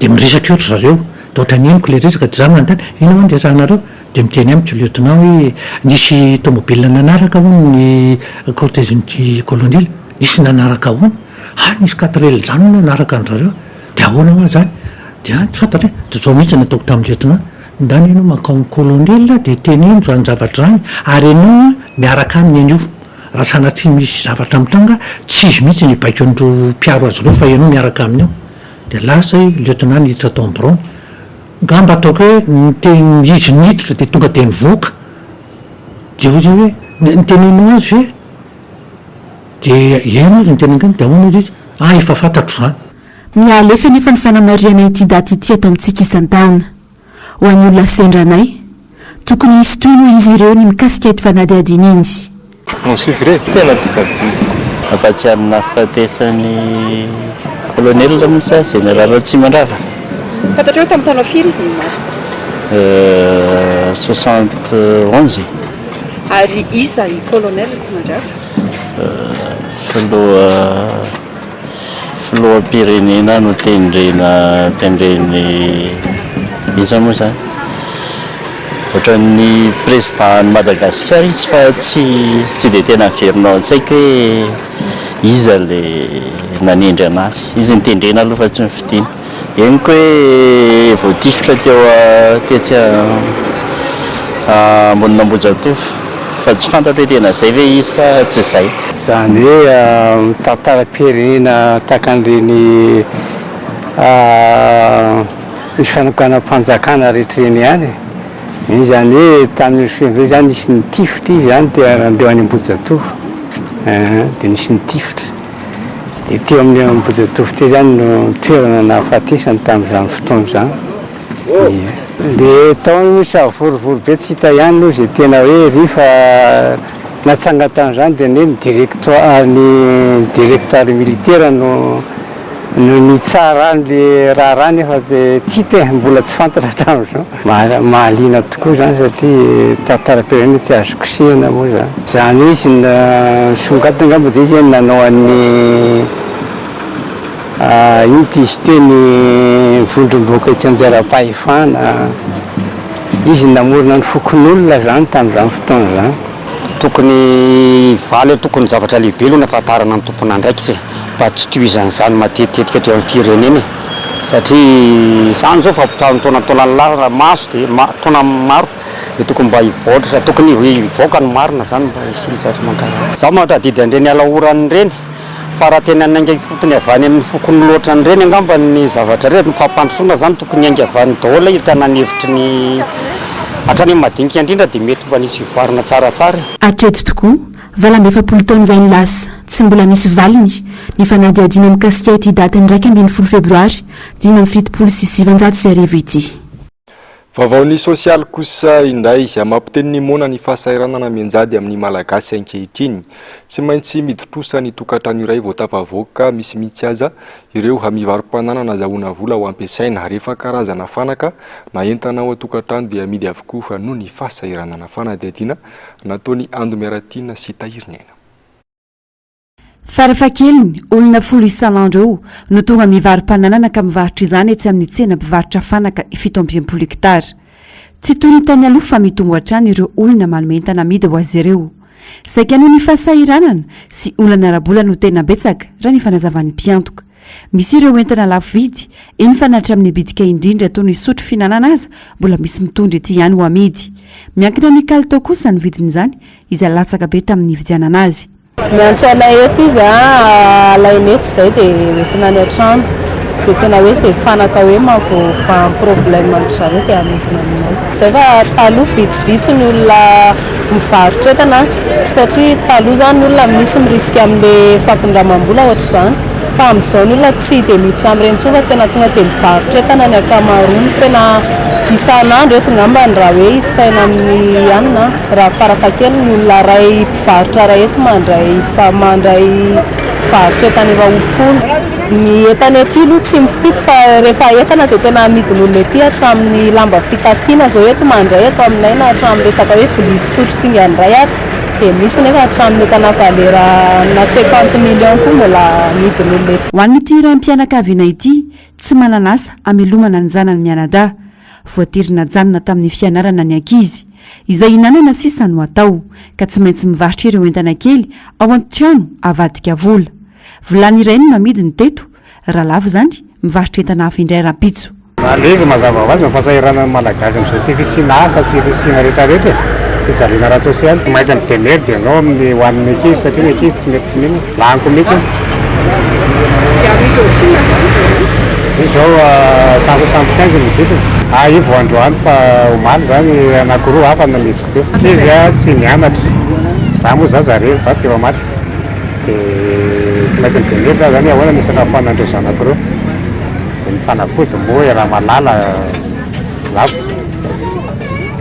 dia miresaka ohatra zareo dia ohatra ny heniko le resaka dia za manontany ina hoany resahanareo dia miteny amiko lieutenant hoe nisy tomobile nanaraka hono ny cortége-ny colonel nisy nanaraka hono nisy 4 zany no nanaraka an'zareo dia ahoana hoa zany dia tsy fantatra dia zao mihitsy nataoko tamin'ny lieutenant ndany ianao makao ny colonel dia teneno zany zavatra zany ary ianao miaraka aminy anio raha sanatria misy zavatra mitanga tsy izy mihitsy ny baiko andro mpiaro azy reo fa ianao miaraka aminy ao dia lasa lieutenant niditra tao ambron ngamba ataoko hoe nyteny izy niditra de tonga de nivoaka de ozy hoe nytenenao azy ve de eno izy nytenenga de ahoana izy efa fantatro zany mialefa nefa ny fanamariana ity daty ity atao amintsika isan-taona ho an'ny olona sendranay tokony hisy toy noho izy ireo ny mikasika ety fanadiadiana iny monsifre tena tsy tadidy ampatsiarina fahatesan'ny colonel misa général Ratsimandrava fantatrao tamin'ny taona firy izy ny 71 ary isa i colonel Ratsimandrava filoha-pirenena no tendreny iza moa zany ohatran'ny président ny Madagasikara izy fa tsy de tena averinao an-tsaika hoe iza le nanendry anazy izy nitendrena aloha fa tsy mifidiana eniko hoe voatifitra tetsy ambonina Ambojatofo fa tsy fantatra hoe tena zay ve izy sa tsy zay zany hoe tantara-pirenena takan'ireny misy fanokana-mpanjakana rehetreny ihany iny zany hoe tamin'ny février zany nisy nitifitra izy zany andeo any Ambojatofo de nisy nitifitra de teo amin'ny Ambojatofo teo zany no toerana nahafatesany tamin'izany fotoana zany de taony misy avorivory be tsy hita ihany no zay tena hoe rifa natsangatany zany de ny directeur militaire no nitsara le raha raha nefa tsy hita mbola tsy fantatra hatramin'izao mahaliana tokoa zany satria tantara-pirenena tsy azo kosehana moa zany zany izy songatiny ngamba de izy nanao an'ny iny ty izy teny vondromboka itsy anjara-pahefana izy namorona ny fokon'olona zany tamin'izany fotoana zany tokony valy tokony zavatra lehibe aloha nafatarana ny tompona andraikitra mba tsy tohizan'izany matetika hatreo amin'ny firenena satria zany zao fampitaona taona lara maso de taona maro de tokony mba hivoatra tokony hivoaka ny marina zany mba hisilitsatra mankara zaho mahatadidy an'ireny alaorany reny fa raha tena nainga fotony avany amin'ny fokony loatra an'ireny angamba ny zavatra rehetra mifampandrosoana zany tokony hainga avany daholo hitanany hevitry ny hatrany madinika indrindra de mety mba nisy ivoarina tsaratsara atreto tokoa valambe efapolo taona izay ny lasa tsy mbola nisy valiny ny fanadiadiana mikasika ity daty ndraiky 20 febroary 2025 ity Vavaony sosialy kosa indray mampiteny mona ny fahasahiranana mianjady amin'ny malagasy ankehitriny tsy maintsy midotrosa ny tokantrano iray vao tafavoaka misy mihitsy aza ireo hamivarom-panana nazahoana vola ho ampiasaina rehefa karazana fanaka na entana ao an-tokantrano dia amidy avokoa fa noho ny fahasahiranana fanadiadiana nataony Andomiaratina sy Tahirinena. Farafakeliny olona folo isan'andro eo no tonga mivarom-pananana ka mivarotra izany etsy amin'ny tsena mpivarotra fanaka 17 hektara. Tsy toy ny tany aloha fa mitombo hatrany ireo olona manome entana amidy ho azy ireo. Saika noho ny fahasahiranana sy olana arabola no tena betsaka raha ny fanazavany mpiantoka. Misy ireo entana lafo vidy eny fa na hatramin'ny bitika indrindra toy ny sotro fihinanana aza mbola misy mitondra ety ihany ho amidy. Miankina amin'ny kalitao kosa ny vidin'izany izay latsaka be tamin'ny vidianana azy. Miantso anay eto izy alainy eto zay de entina any an-trano de tena hoe zay fanaka hoe mahavoafa problème amin'ny zareo de amidina aminay zay fa taloha vitsivitsy ny olona mivarotra entana satria taloha zany olona misy mirisika amin'le fampindramam-bola ohatra zany fa amin'izao ny olona tsy de miditra amin'ireny intsony fa tena tonga de mivarotra entana ny ankamaroany tena isan'andro eto ngambany raha hoe isaina amin'ny anina raha farafakely ny olona ray mpivarotra ray eto mandray varotra entana efa ho folo ny entana ety aloha tsy mifidy fa rehefa entana de tena amidin'olona ety hatramin'ny lamba fitafiana zao eto mandray eto aminay na hatramin'ny resaka hoe vilia sotro singa ndray ary de misy nefa hatramin'ny entana valera na 50 millions koa mbola amidin'olona ety. Ho an'ity raim-pianakaviana ity tsy mananasa amelomana ny zanany mianadahy voaterina janona tamin'ny fianarana ny ankizy izay inanana sisa no atao ka tsy maintsy mivarotra ireo entana kely ao an-trano avadika vola. Vilany iray no namidiny teto raha lafo zany mivarotra entana hafa indray rapitso. Izy mazava ho azy ny fahasahiranana malagasy amin'izao tsy fisina asa tsy fisina rehetrarehetra fijaliana ara sosialy maintsy mitemery de anao amin'ny ho an'ny ankizy satria ny ankizy tsy mety tsy mino laniko mihitsy izao 175 ny vidiny. Ivo androany fa omaly zany anakiroa hafa nalidiko teo izy tsy mianatra za moa zaza rery va teo amaly de tsy maintsy midenera zany ahoana nisy nafoanandreo zanakiroa de mifanafody moa raha malala lavo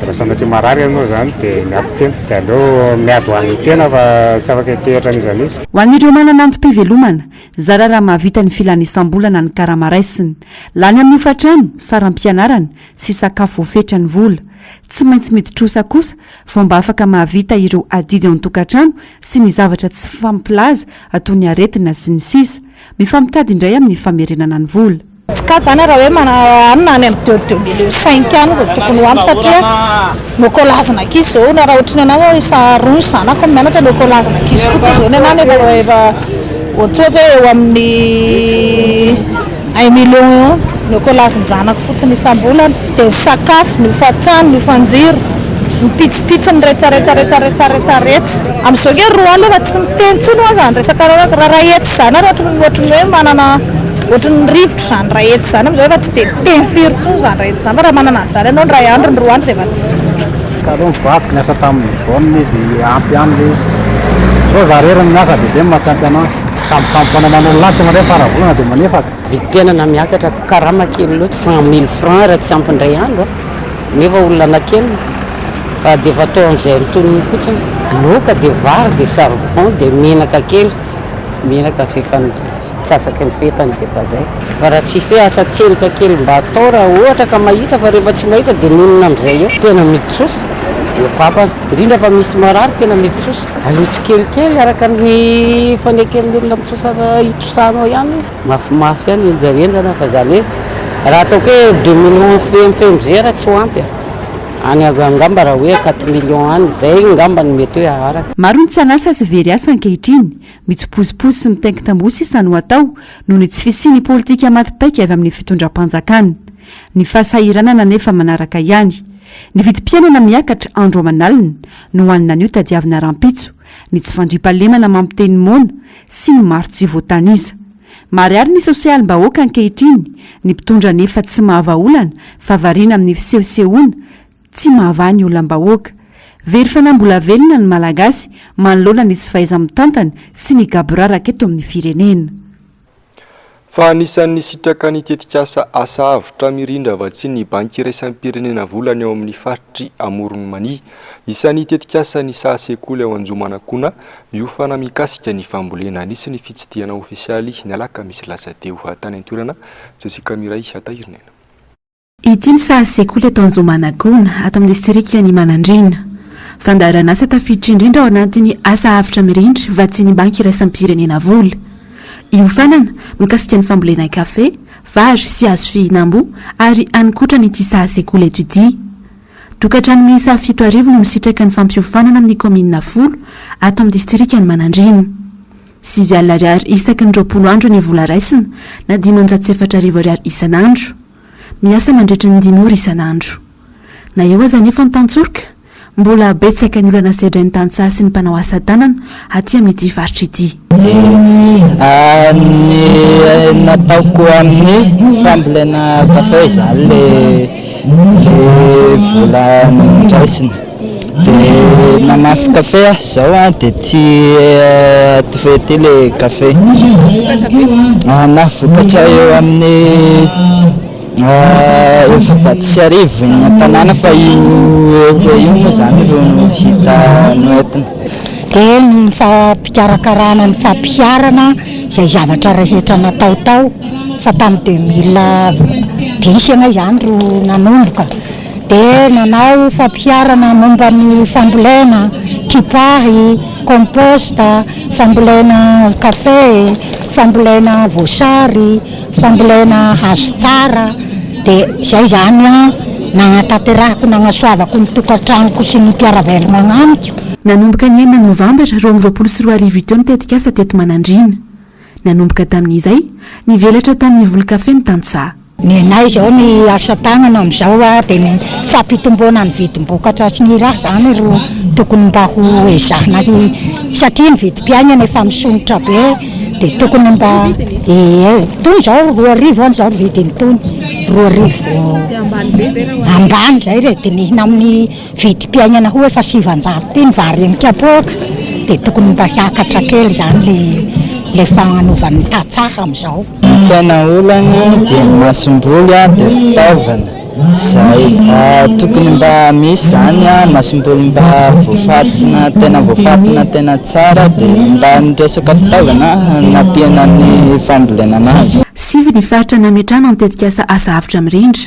raha sanatria marary ianao zany de miafy tena de aleo miady hoan'ny tena fa tsy afaka hitehitra an'izany izy ho an'ireo manana antom-pivelomana zara raha mahavita ny filanisam-bolana ny karamaraisiny lany amin'ny ofatrano saram-pianarana sy sakafo voafetra ny vola tsy maintsy miditrosa kosa fomba afaka mahavita ireo adidy ao ny-tokatrano sy ny zavatra tsy fampilaza atao ny aretina sy ny sisa mifampinkady indray amin'ny famerenana ny vola tsy ka zany raha hoe anina any amin'ny 2005 any vo tokony ho ampy satria nokolazana kizy zao na raha ohatriny anazy isa roa zanako mianatra nokolazana kizy fotsiny zao ny anany efa ohatsohatry hoe eo amin'ny 1 million nokolazany zanako fotsiny isam-bolana dia ny sakafo ny ofatrano ny ofanjiro mipitsipitsy ny retsaretsa amin'izao nge roa aly efa tsy miteny tsony hoa zany resaka raha etsy zany ary ohatriny hoe manana ohatriny rivotra zany raha etsy zany amizao efa tsy de teny firy tsony zany raha etsy zany fa raha manana zany ianao ny ray andro ny roa andro de efa tsy kaloha mivadika niasa tamin'ny zaonina izy ampy aminy izy so za rery ny miasa de zay mahatsyampy anazy samposampona manolo lahy tonga ndray faravolana de manefaka vidim-piainana miakatra karama kely loatra 100 000 francs raha tsy ampindray andro nefa olona anakely fa de efa atao am'izay mitonony fotsiny loka de vary de charbon de menaka kely menaka fefany tsasaky ny fefany de fa zay fa raha tsisy hoe asatselika kely mba atao raha ohatra ka mahita fa rehefa tsy mahita de nonona am'izay eo tena miditsosa de papa indrindra fa misy marary tena miditsosa alotsy kelikely araka ny faneken'ny olona mitsosa itosanao ihany mafimafy ihany enjarenjana fa zany hoe raha ataoko hoe 2 millions femzera tsy ho ampy any angamba raha hoe 4 millions any zay ngamba ny mety hoe aharaka maro ny tsy anasa sy very asa ankehitriny mitsopozipozy sy mitaingy tambosy isa no atao noho ny tsy fisiany politika matipaika avy amin'ny fitondram-panjakana ny fahasahiranana nefa manaraka ihany ny vidim-piainana miakatra andro amanalina no hoanina an'io tadiavina rampitso ny tsy fandrimpalemana mampiteny mona sy ny maro tsy voataniza mariary ny sosialim-bahoaka ankehitriny ny mpitondra nefa tsy mahavaolana fa variana amin'ny fisehosehoana tsy mahavany olam-bahoaka very fanambola velona ny malagasy manolona ny tsy fahaiza mitantana sy ny gaboraraka eto amin'ny firenena fa anisan'ny sitraka ny tetikasa asa avotra mirindra vatsy ny banky iraisampirenena volana eo amin'ny faritry Amorony Mania isan'ny tetikasa ny sahasekoly ao Anjomanakona io fana mikasika ny fambolena nisy ny fitsidihana ofisialy ny alakamisy lasa teo tany an-toerana Jessica Miray atahirinena ity ny sahasekoly eto Anjomanakona ato amin'ny distrikta ny Manandrina fandaharana asa tafiditra indrindra ao anatin'ny asa avotra mirindra vatsy ny banky iraisampirenena vola io fanana mikasika ny fambolena kafe, vary sy hazo fihinam-bo ary ankoatra ny ity sahasekoly eto ity. Tokatrano miisa 7 no misitraka ny fampiofanana amin'ny komina 10 ato amin'ny distrikta ny Manandrina. 9 alina ariary isaky ny 20 andro ny vola raisina na 504 ariary isanandro. Miasa mandritra ny 5 ora isanandro. Na eo aza nefa ny tantsorika mbola betsaka ny olana sedra ny tantsaha sy ny mpanao asa tanana aty amin'ity faritra ity. Nataoko amin'ny fambolena kafe zany le vola raisina de namafy kafe zao de ty fety le kafe na vokatra eo amin'ny 700 ny tanàna fa io moa zany ro hita noentina de ny fampikarakarana ny fampiarana zay zavatra rehetra nataotao fa tamin'ny 2010 anga zany ro nanomboka de nanao fampiarana momba ny fambolena kipahy, komposta, fambolena kafe, fambolena voasary, fambolena hazo tsara de zay zany nagnatanterahako nagnasoavako ny tokantranoko sy ny mpiara-velona agnamiko. Nanomboka ny 9 novambra 2024 teo ny tetikasa teto Manandrina. Nanomboka tamin'izay nivelatra tamin'ny vola-kafe ny tantsaha. Ny anay zao ny asa tagnana am'izao de ny fampitombona ny vidim-bokatra sy ny raha zany ro tokony mba ho ezahana satria ny vidim-piainana efa misonitra be de tokony mba tony zao 2 any zao vidiny tony 2 ambany zay re de nihina amin'ny vidim-piainana ho efa 700 teny varenikapoaka de tokony mba hiakatra kely zany le fagnanaovan'ny tatsaka am'izao. Tena olana de masimboly de fitaovana zay tokony mba misy zany masimboly mba voafatina tena tsara de mba niresaka fitaovana napiana ny fambolena anazy. Sivy ny faritra nametrana nitetika asa avitra mirindra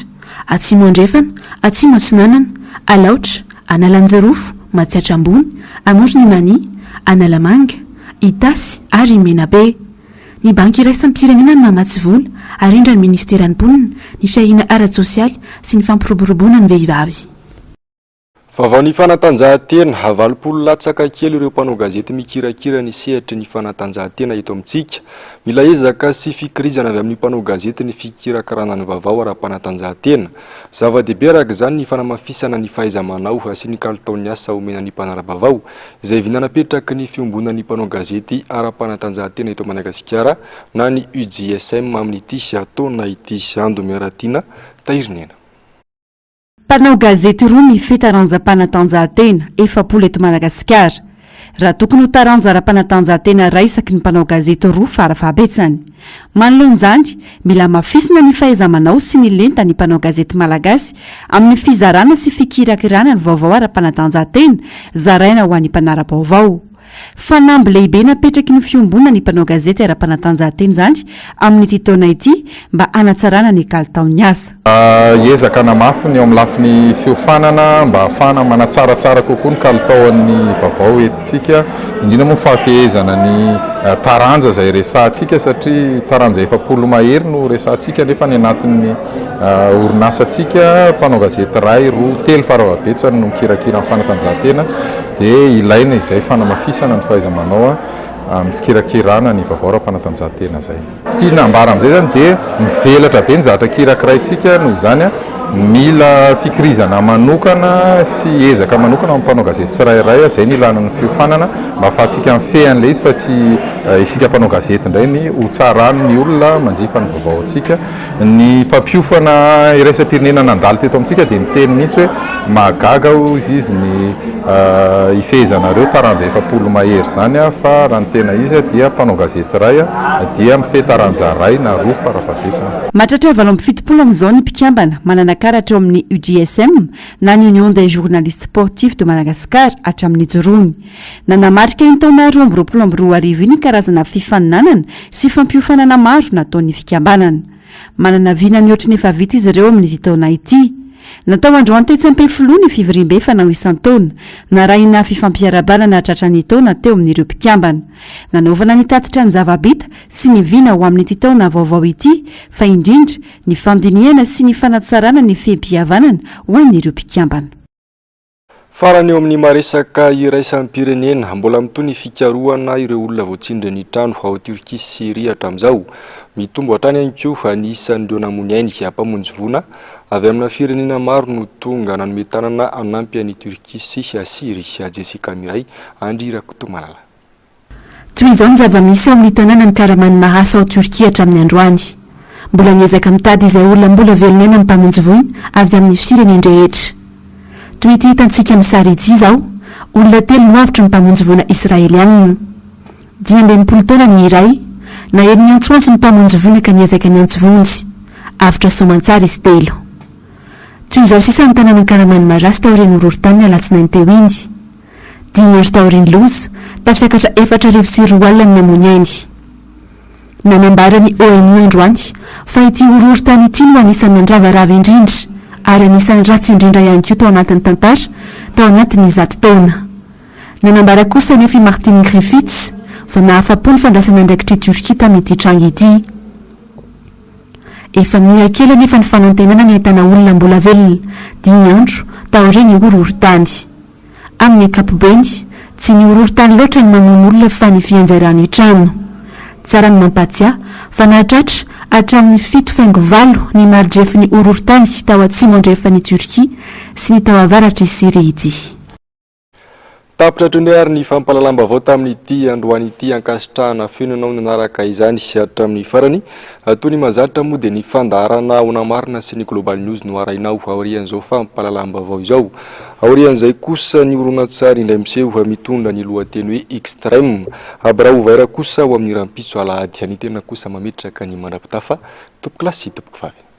atsimo andrefana atsimo atsinanana alaotra analanjarofo matsiatra ambony amorony mani analamanga itasy ary menabe. Ny banky iraisam-pirenena ny mamatsy vola arindra ny ministeran'ny mponina ny fiahina ara-tsosialy sy ny fampiroboroboana ny vehivavy. Vaovao ny fanatanjahantena havalopolo latsaka kely ireo mpanao gazety mikirakira ny sehatry ny fanatanjahantena eto amintsika. Mila ezaka sy fikirizana avy amin'ny mpanao gazety ny fikirakarana ny vaovao ara-panatanjahantena. Zava-dehibe araka izany ny fanamafisana ny fahaiza-manao sy ny kalitaon'ny asa omena ny mpanara-baovao izay vinanapetraky ny fiombonan'ny mpanao gazety ara-panatanjahantena eto Madagasikara na ny UJSM amin'ity taona ity Ando Miaratina Tairinena. Mpanao gazety roa mifeta ranjam-panatanjahantena 7 eto Madagasikara. Raha tokony ho taranja ara-panatanjahantena raisaky ny mpanao gazety roa farafahabetsany. Manoloan'izany, mila mafisina ny fahaiza-manao sy ny lenta ny mpanao gazety malagasy amin'ny fizarana sy fikirakirana ny vaovao ara-panatanjahantena zaraina ho an'ny mpanara-baovao. Fanamby lehibe napetraky ny fiombonana ny mpanao gazety ara-panatanjahantena zany amin'ny taona ity mba anatsarana ny kalitaon'ny asa. Ezaka namafiny eo amin'ny lafiny fiofanana mba ahafahana manatsaratsara kokoa ny kalitaon'ny vaovao etintsika, indrindra moa fahafehezana ny taranja izay resahantsika satria taranja 7 mahery no resahantsika nefa ny anatin'ny orinasantsika mpanao gazety ray 2 faravabetsany no mikirakira amin'ny fanatanjahantena dia ilaina izay fanamafisana ny fahaiza-manao amin'ny fikirakirana ny vaovao ara-panatanjahantena zay. Tiana ambara amin'izay zany dia mivelatra be ny zavatra kirakiraintsika noho izany mila fikirizana manokana sy ezaka manokana amin'ny mpanao gazety tsirairay izay ny ilana ny fiofanana mba ahafahantsika mifehy an'ilay izy fa tsy isika mpanao gazety indray ny ho tsarany ny olona manjifa ny vaovao antsika. Ny mpampiofana iraisam-pirenena nandalo teto amintsika dia miteny mihitsy hoe mahagaga izy ny ifehezanareo taranja 7 mahery zany fa raha ny tena izy dia mpanao gazety ray dia mifehy taranja ray na 2 farafahabetsany. Mahatratra 7 amin'izao ny mpikambana manana karatra eo amin'ny UJSM na ny Union des journalistes sportifs de Madagascar hatramin'ny Jorony. Nanamarika ny taona 2022 ny karazana fifaninanana sy fampiofanana maro nataon'ny fikambanana. Manana vina mihoatra ny efa vita izy ireo amin'ny taona ity. Natao androany tetsam-pefolo ny fivoriam-be fanao isan-taona narahina fifampiarabanana tratran'ny taona teo amin'ireo mpikambana. Nanaovana ny tatitra ny zava-bita sy ny vina ho amin'ny taona vaovao ity fa indrindra ny fandiniana sy ny fanatsarana ny fiam-pihavanana ho an'ireo mpikambana. Farany eo amin'ny maresaka iraisampirenena mbola mitony fikarohana ireo olona voatsindry ny trano ao Turquie sy Syria hatramin'izao. Mitombo hatrany ihany koa anisan'ireo namony ainy hampamonjy vona avy amina firenena maro no tonga nanome tanana anampy an'i Turquie sy Syria. Jessica Miray Andry Rakotomalala. Toy izao ny zava-misy ao amin'ny tanàna ny Karamany Mahasa ao Turquie hatramin'ny androany. Mbola miezaka mitady izay olona mbola velonena ny mpamonjy voina avy amin'ny firenena rehetra. Toy ity hitantsika amin'ny sary ity izao, olona 3 no avitra ny mpamonjy voina Israelianina. 15 taona ny iray, na eny ny antsoantsy ny mpamonjy voina ka niezaka ny antsovonjy, avitra soamantsara izy 3. Toy izao sisa ny tanàna ny Karamany Mahasa taorian'ny horohorontany alatsinainy teo indy. 5 andro taorian'ny loza, tafiakatra 4,4 alina ny namony ainy. Nanambarany ONU androany fa ity horohorontany ity no anisan'ny nandravarava indrindra ary anisan'ny ratsy indrindra ihany koa tao anatin'ny tantara tao anatin'ny 100 taona. Nanambara kosa nefa i Martin Griffiths fa nahafa-po ny fandraisana andraikitry Turquie tamin'ity trano ity. Efa mihakela nefa ny fanantenana ny ahitana olona mbola velona 5 andro taorian'ny horohorontany. Amin'ny ankapobeny tsy ny horohorontany loatra ny mamono olona fa ny fianjairany trano. Tsara ny mampatsiahy fa nahatratra hatramin'ny 7.9 ny maridrefin'ny horohorontany tao atsimo andrefan'ny Turquie sy ny tao avaratra i Syria ity. tapitra ny ary ny fampalalam-baovao tamin'ity androany ity ankasitrahana feno ianao nanaraka izany hatramin'ny farany toy ny mazatra moa dia ny fandarana onamarina sy ny Global News no arainao aorian'izao fampalalam-baovao izao. Aorian'izay kosa ny horonan-tsary indray miseho mitondra ny lohateny hoe extrême Abrao Vaira kosa ho amin'ny rampitso alahady any tena kosa mametraka ny mandrapitafa tompoko lasy tompoko vavy.